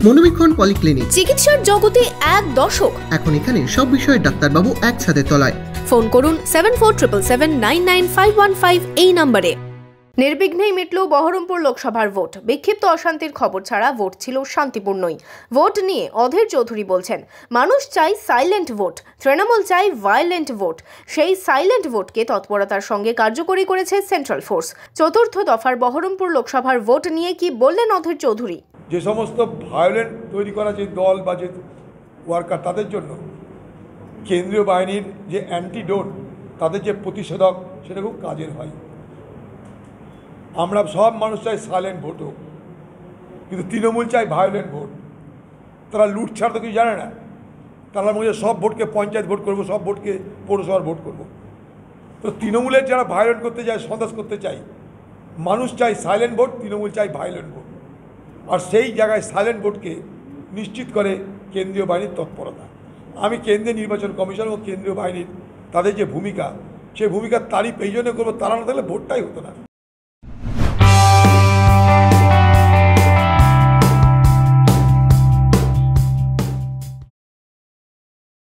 মনোবীক্ষণ polyclinic, চিকিৎসার জগতে এক দশক। এখন এখানে সব বিষয়ে ডাক্তারবাবু একসাথে তলায়। ফোন করুন 7477999515 এই নম্বরে। নির্বিঘ্নেই মিটল বহরমপুর লোকসভার ভোট। বিক্ষিপ্ত অশান্তির খবর ছাড়া ভোট ছিল শান্তিপূর্ণই। ভোট নিয়ে অধীর চৌধুরী বলছেন, মানুষ চাই সাইলেন্ট ভোট, তৃণমূল চাই ভায়োলেন্ট ভোট। সেই সাইলেন্ট ভোটকে তৎপরতার সঙ্গে কার্যকরী করেছে সেন্ট্রাল ফোর্স। চতুর্থ দফার বহরমপুর লোকসভার ভোট নিয়ে কি বললেন অধীর চৌধুরী? যে সমস্ত ভায়োলেন্ট তৈরি করা যে দল বা যে ওয়ার্কার, তাদের জন্য কেন্দ্রীয় বাহিনীর যে অ্যান্টিডোট, তাদের যে প্রতিষেধক, সেটা খুব কাজের হয়। আমরা সব মানুষ চাই সাইলেন্ট ভোট হোক, কিন্তু তৃণমূল চাই ভায়োলেন্ট ভোট। তারা লুট ছাড়া তো কিছু জানে না। তারা মনে হয় সব ভোটকে পঞ্চায়েত ভোট করব, সব ভোটকে পৌরসভার ভোট করব। তো তৃণমূলের যারা ভায়োলেন্ট করতে চায়, সন্ত্রাস করতে চায়, মানুষ চাই সাইলেন্ট ভোট, তৃণমূল চাই ভায়োলেন্ট ভোট। আর সেই জায়গায় সাইলেন্ট ভোটকে নিশ্চিত করে কেন্দ্রীয় বাহিনীর তৎপরতা। আমি কেন্দ্রীয় নির্বাচন কমিশন ও কেন্দ্রীয় বাহিনীর তাদের যে ভূমিকা, সেই ভূমিকার তারিফ এই জন্য করবো, তারা না থাকলে ভোটটাই হতো না।